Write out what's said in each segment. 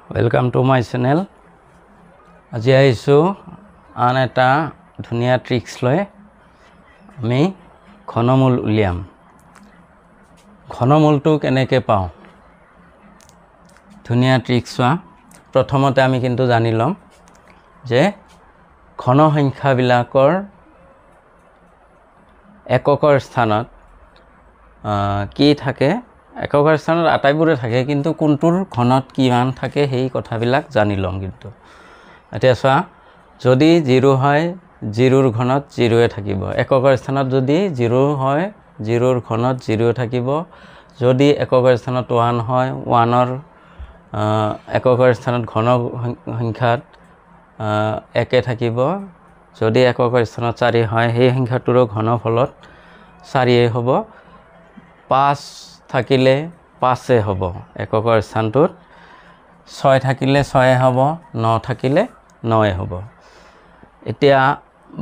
Welcome to my channel. আজি আহিছো আন এটা ধুনিয়া ট্ৰিক্স লৈ আমি ঘনমূল উলিয়াম ঘনমূলটো কেনেকৈ পাওঁ ধুনিয়া ট্ৰিক্স প্ৰথমতে আমি কিন্তু জানি লম যে ঘন সংখ্যাবিলাকৰ এককৰ স্থানত কি থাকে এককৰ স্থানত আটাইবোৰে থাকে কিন্তু কোনটোৰ ঘনত কিমান থাকে সেই কথাবিলাক জানি লম কিন্তু এতিয়া চোৱা যদি 0 হয় 0ৰ ঘনত 0 থাকিব এককৰ স্থানত যদি 0 হয় 0ৰ ঘনত 0 থাকিব যদি এককৰ স্থানত 1 হয় 1ৰ এককৰ স্থানত ঘন সংখ্যাত 1 থাকিব যদি এককৰ স্থানত 4 হয় সেই সংখ্যাটোৰ ঘনফলত 4 হ'ব 5 থাকিলে 5 হ'ব এককৰ স্থানটোত 6 থাকিলে 6 হ'ব 9 থাকিলে 9 হ'ব এতিয়া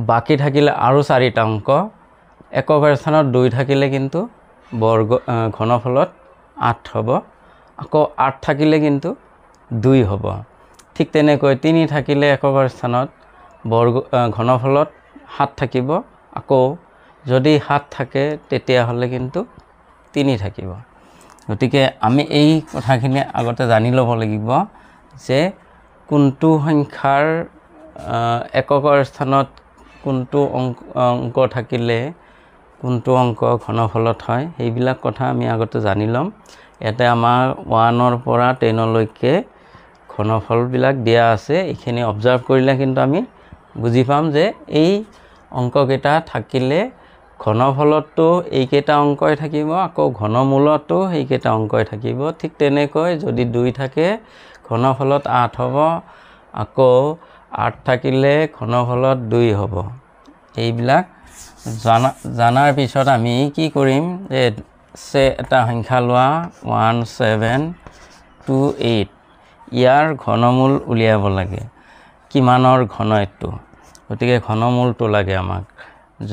বাকি থাকিলে আৰু 4টা অংক এককৰ স্থানত 2 থাকিলে কিন্তু বৰ্গ ঘনফলত 8 হ'ব আকৌ 8 থাকিলে কিন্তু 2 হ'ব ঠিক তেনেকৈ 3 থাকিলে এককৰ স্থানত বৰ্গ ঘনফলত 7 থাকিব আকৌ যদি 7 থাকে তেতিয়া হলে কিন্তু 3 থাকিব গতিকে আমি এই কথাখিনি আগতে জানি ল'ব লাগিব যে কোনটো সংখ্যাৰ এককৰ স্থানত কোনটো অংক থাকিলে কোনটো অংক ঘনফলত হয় এইবিলাক কথা আমি আগতে জানি লম এটা আমাৰ 1ৰ পৰা 10 লৈকে ঘনফলবিলাক দিয়া আছে এইখিনি অবজাৰ্ভ কৰিলে কিন্তু আমি বুজি পাম যে এই অংককেইটা থাকিলে ঘনফলতো এইকেইটা অংকই থাকিব আকৌ ঘনমূলতো এইকেইটা অংকই থাকিব ঠিক তেনেকৈ যদি 2 থাকে ঘনফলত 8 হ'ব আকৌ 8 থাকিলে ঘনফলত 2 হ'ব এইবিলাক জানাৰ পিছত আমি কি কৰিম যে এটা সংখ্যা লোৱা 1728 ইয়াৰ ঘনমূল উলিয়াব লাগে কিমানৰ ঘন এটো গতিকে ঘনমূলটো লাগে আমাক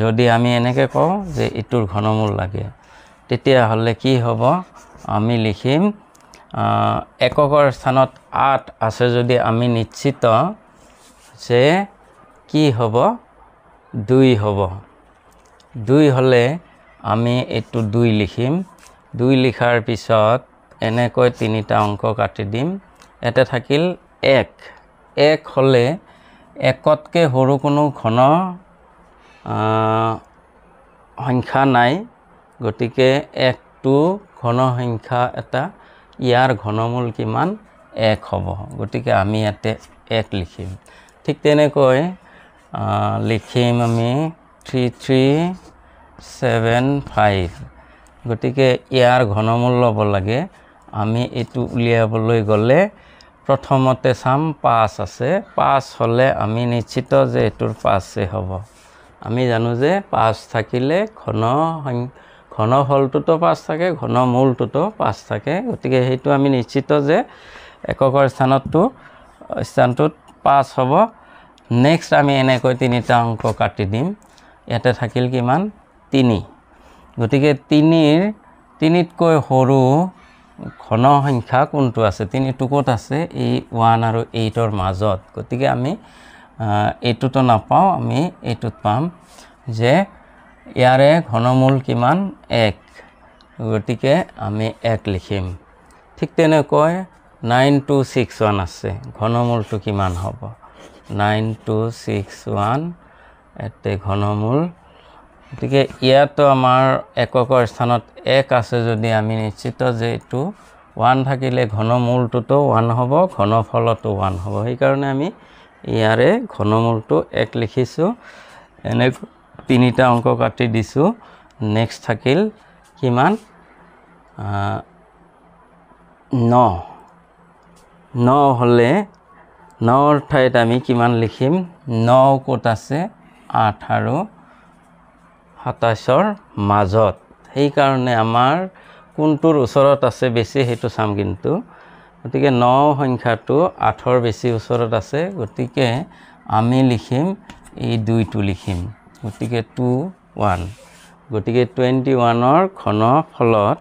যদি আমি এনেকৈ কওঁ যে ইটোৰ ঘনমূল লাগে তেতিয়া হলে কি হ'ব আমি লিখিম এককৰ স্থানত 8 আছে যদি আমি নিশ্চিত যে কি হ'ব 2 হ'ব 2 হলে আমি এটো 2 লিখিম 2 লিখাৰ পিছত এনেকৈ 3টা অংক কাটি দিম এটা থাকিল 1 হলে একতকে সৰু কোনো ঘন সংখ্যা নাই গতিকে 1টো ঘন সংখ্যা এটা ইয়াৰ ঘনমূল কিমান 1 হ'ব গতিকে আমি ইয়াতে 1 লিখিম ঠিক তেনেকৈ লিখিম আমি 3375 গতিকে ইয়াৰ ঘনমূল ল'ব লাগে আমি এটো উলিয়াবলৈ গলে প্ৰথমতে চাম 5 আছে 5 হলে আমি নিশ্চিত যে এটোৰ 5 হ'ব আমি জানো যে 5 থাকিলে ঘনফলটোতো 5 থাকে ঘনমূলটোতো 5 থাকে গতিকে হেতু আমি নিশ্চিত যে এককৰ স্থানটোত 5 হ'ব নেক্সট আমি এনেকৈ 3টা অংক কাটি দিম ইয়াতে থাকিল কিমান 3 গতিকে 3তকৈ সৰু ঘন সংখ্যা কোনটো আছে 3টো ক'ত আছে এই 1 আৰু 8ৰ মাজত গতিকে আমি এটোতো নাপাওঁ আমি এটোত পাম যে ইয়াৰে ঘনমূল কিমান 1 গতিকে আমি 1 লিখিম ঠিক তেনেকৈ 9261 আছে ঘনমূলটো কিমান হ'ব 9261 এতে ঘনমূল গতিকে ইয়াতো আমাৰ এককৰ স্থানত 1 আছে যদি আমি নিশ্চিত যে এটো 1 থাকিলে ঘনমূলটোতো 1 হ'ব ঘনফলতো 1 হ'ব সেই কাৰণে আমি ইয়াৰে ঘনমূলটো 1 লিখিছো এনে 3টা অংক কাটি দিছো নেক্সট থাকিল কিমান 9 হলে 9ৰ ঠাইত আমি কিমান লিখিম 9 ক'ত আছে 8 আৰু 27ৰ মাজত সেই কাৰণে আমাৰ কোনটোৰ ওচৰত আছে বেছি হেতু চাম কিন্তু গতিকে 9 সংখ্যাটো 8ৰ বেছি ওচৰত আছে গতিকে আমি লিখিম এই 2টো লিখিম গতিকে 21 গতিকে 21ৰ ঘনফলত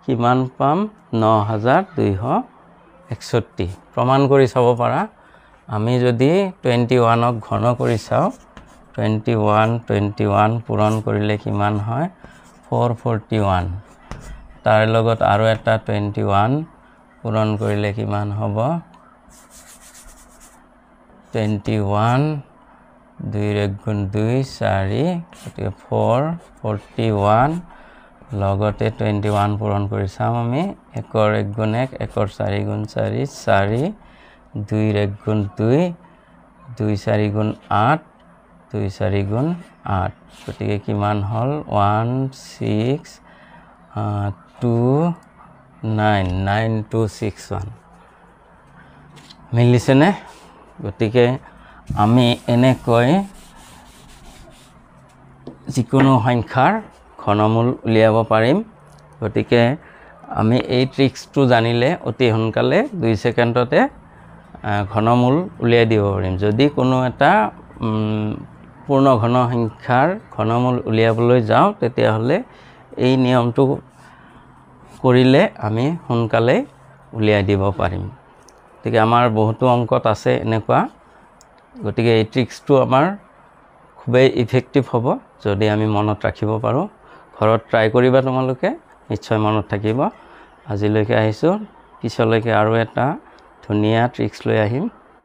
কিমান পাম 9250 61 প্ৰমাণ কৰি চাব পাৰা আমি যদি 21ক ঘন কৰি চাওঁ 21 পূৰণ কৰিলে কিমান হয় 441 তাৰ লগত আৰু এটা 21 পূৰণ কৰিলে কিমান হ'ব 21 2 গুণ 2 4 গতিকে 441 লগতে 21 পূৰণ কৰি চাম আমি 1 গুণ 1 1 4 গুণ 4 4 2 গুণ 2 2 4 গুণ 8 2 4 গুণ 8 গতিকে কিমান হ'ল 16291 মিলিছেনে গতিকে আমি এনেকৈ যিকোনো সংখ্যাৰ ঘনমূল উলিয়াব পাৰিম গতিকে আমি এই ট্ৰিক্সটো জানিলে অতি সোনকালে 2 ছেকেণ্ডতে ঘনমূল উলিয়াই দিব পাৰিম যদি কোনো এটা পূৰ্ণ ঘন সংখ্যাৰ ঘনমূল উলিয়াবলৈ যাওঁ তেতিয়াহ'লে এই নিয়মটো কৰিলে আমি সোনকালে উলিয়াই দিব পাৰিম গতিকে আমাৰ বহুতো অংকত আছে এনেকুৱা গতিকে এই ট্ৰিক্সটো আমাৰ খুবেই ইফেক্টিভ হ'ব যদি আমি মনত ৰাখিব পাৰোঁ ঘৰত ট্ৰাই কৰিবা তোমালোকে নিশ্চয় মনত থাকিব আজিলৈকে আহিছোঁ পিছলৈকে আৰু এটা ধুনীয়া ট্ৰিক্স লৈ আহিম